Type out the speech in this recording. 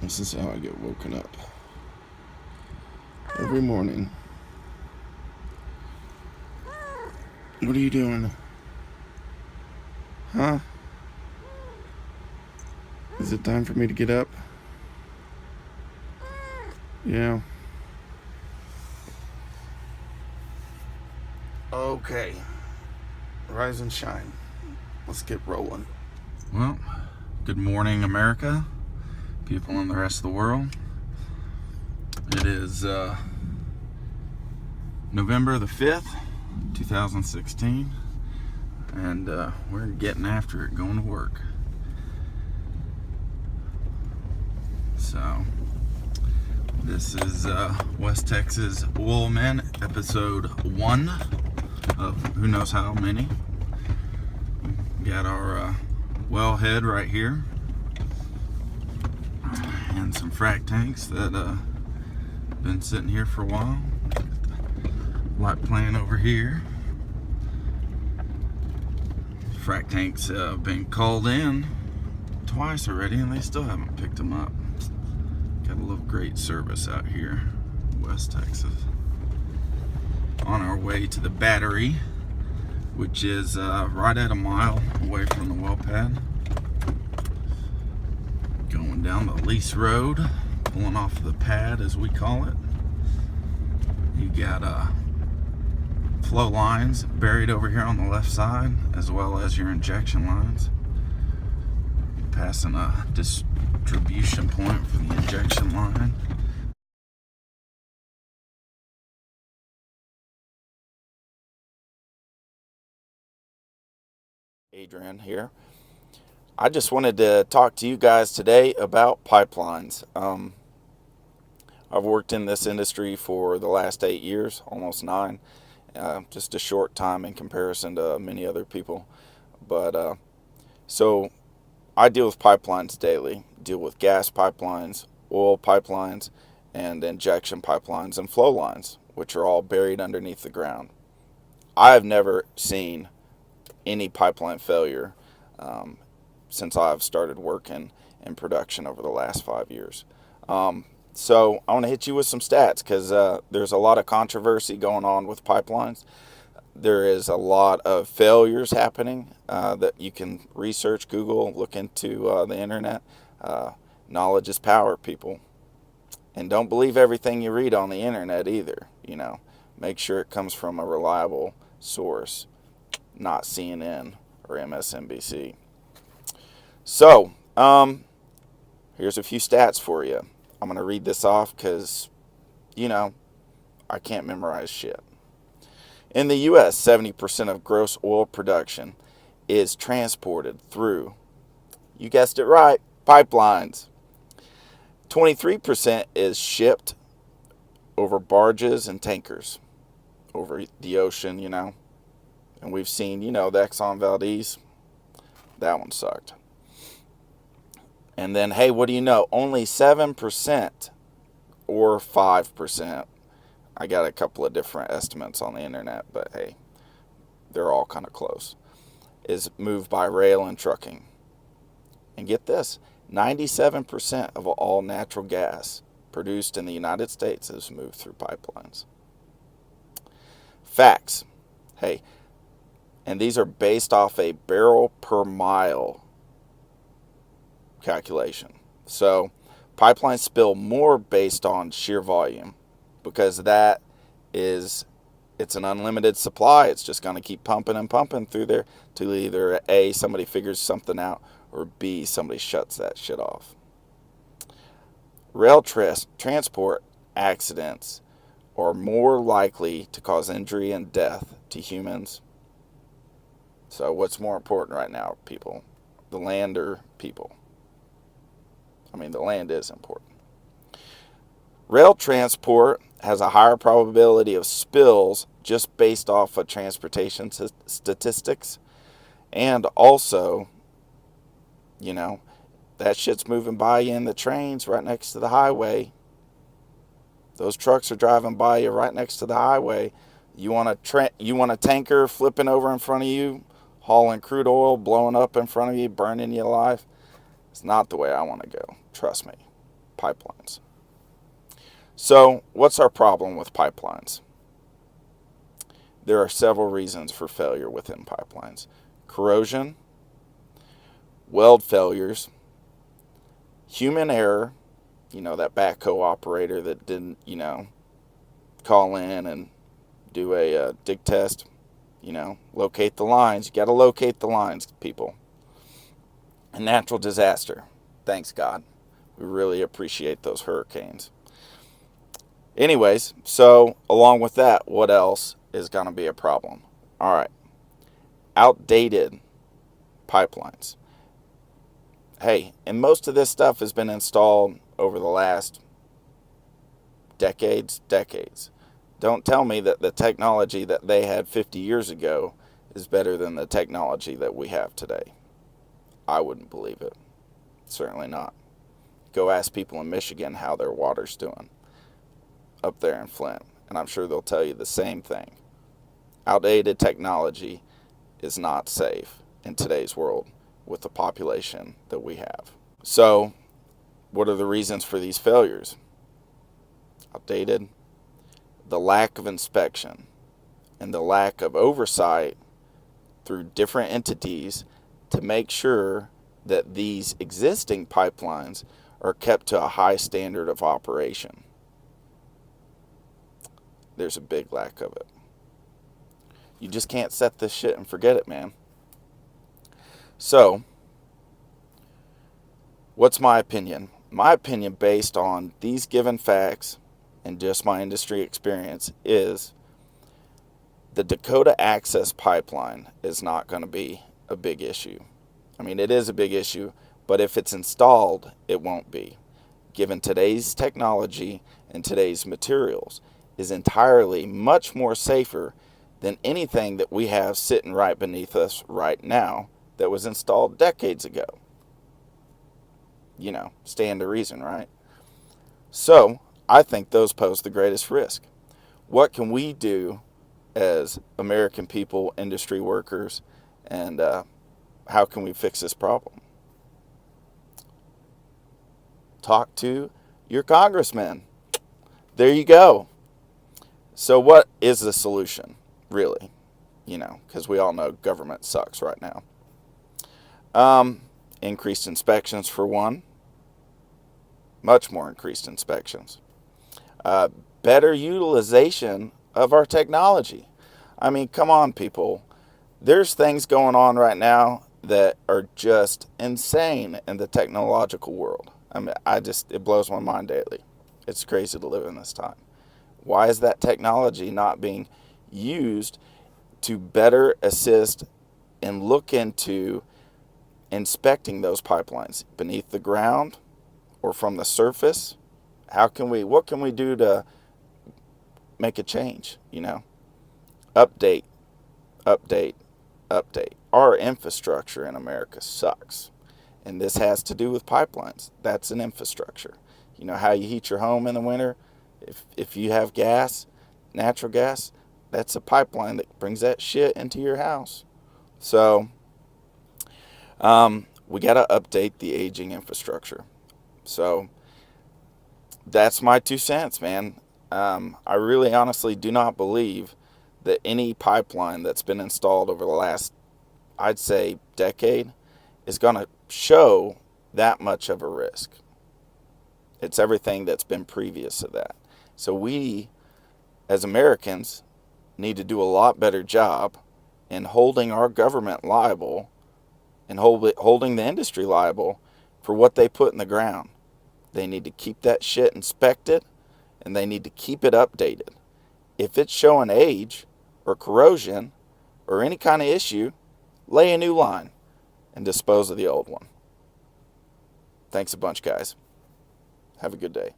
This is how I get woken up every morning. What are you doing? Huh? Is it time for me to get up? Yeah. Okay. Rise and shine. Let's get rolling. Well, good morning, America, people in the rest of the world. It is November the 5th, 2016, and we're getting after it, going to work. So, this is West Texas WToilmen, episode 1 of who knows how many. We got our wellhead right here, and some frac tanks that been sitting here for a while. Light plant over here. Frac tanks been called in twice already, and they still haven't picked them up. Got a little great service out here in West Texas. On our way to the battery, which is right at a mile away from the well pad. Going down the lease road, pulling off the pad as we call it. You got flow lines buried over here on the left side, as well as your injection lines. Passing a distribution point for the injection line. Adrian here. I just wanted to talk to you guys today about pipelines. I've worked in this industry for the last 8 years, almost 9. Just a short time in comparison to many other people. But so I deal with pipelines daily. Deal with gas pipelines, oil pipelines, and injection pipelines and flow lines, which are all buried underneath the ground. I have never seen any pipeline failure since I've started working in production over the last 5 years. So I want to hit you with some stats because there's a lot of controversy going on with pipelines. There is a lot of failures happening that you can research, Google, look into the internet. Knowledge is power, people. And don't believe everything you read on the internet either. Make sure it comes from a reliable source, not CNN or MSNBC. So, here's a few stats for you. I'm going to read this off because, I can't memorize shit. In the U.S., 70% of gross oil production is transported through, you guessed it right, pipelines. 23% is shipped over barges and tankers over the ocean, And we've seen, the Exxon Valdez. That one sucked. And then, hey, what do you know? Only 7% or 5%. I got a couple of different estimates on the internet, but hey, they're all kind of close. Is moved by rail and trucking. And get this, 97% of all natural gas produced in the United States is moved through pipelines. Facts. Hey, and these are based off a barrel per mile calculation. So pipelines spill more based on sheer volume because it's an unlimited supply. It's just going to keep pumping and pumping through there till either A, somebody figures something out, or B, somebody shuts that shit off. Rail transport accidents are more likely to cause injury and death to humans. So what's more important right now, people? The land or people? The land is important. Rail transport has a higher probability of spills just based off of transportation statistics. And also, that shit's moving by you in the trains right next to the highway. Those trucks are driving by you right next to the highway. You want a tanker flipping over in front of you, hauling crude oil, blowing up in front of you, burning you alive? It's not the way I want to go. Trust me. pipelines. So, what's our problem with pipelines? There are several reasons for failure within pipelines: corrosion, weld failures, human error, that backhoe operator that didn't, call in and do a dig test, locate the lines. You got to locate the lines, people. A natural disaster. Thanks, God. We really appreciate those hurricanes. Anyways, so along with that, what else is going to be a problem? All right. Outdated pipelines. Hey, and most of this stuff has been installed over the last decades. Don't tell me that the technology that they had 50 years ago is better than the technology that we have today. I wouldn't believe it. Certainly not. Go ask people in Michigan how their water's doing up there in Flint, and I'm sure they'll tell you the same thing. Outdated technology is not safe in today's world with the population that we have. So, what are the reasons for these failures? Outdated, the lack of inspection, and the lack of oversight through different entities to make sure that these existing pipelines are kept to a high standard of operation. There's a big lack of it. You just can't set this shit and forget it, man. So, what's my opinion? My opinion, based on these given facts and just my industry experience, is the Dakota Access Pipeline is not going to be a big issue. I mean, it is a big issue, but if it's installed, it won't be. Given today's technology and today's materials, is entirely much more safer than anything that we have sitting right beneath us right now that was installed decades ago. Stand to reason, right? So, I think those pose the greatest risk. What can we do as American people, industry workers, and how can we fix this problem? Talk to your congressman. There you go. So what is the solution, really? Because we all know government sucks right now. Increased inspections for one. Much more increased inspections. Better utilization of our technology. I mean, come on, people. There's things going on right now that are just insane in the technological world. I mean, it blows my mind daily. It's crazy to live in this time. Why is that technology not being used to better assist and look into inspecting those pipelines beneath the ground or from the surface? What can we do to make a change? Update. Our infrastructure in America sucks. And this has to do with pipelines. That's an infrastructure. How you heat your home in the winter? If you have gas, natural gas, that's a pipeline that brings that shit into your house. So, we got to update the aging infrastructure. So, that's my 2 cents, man. I really honestly do not believe that any pipeline that's been installed over the last, I'd say, decade is going to show that much of a risk. It's everything that's been previous to that. So we, as Americans, need to do a lot better job in holding our government liable and holding the industry liable for what they put in the ground. They need to keep that shit inspected, and they need to keep it updated. If it's showing age or corrosion or any kind of issue, lay a new line and dispose of the old one. Thanks a bunch, guys. Have a good day.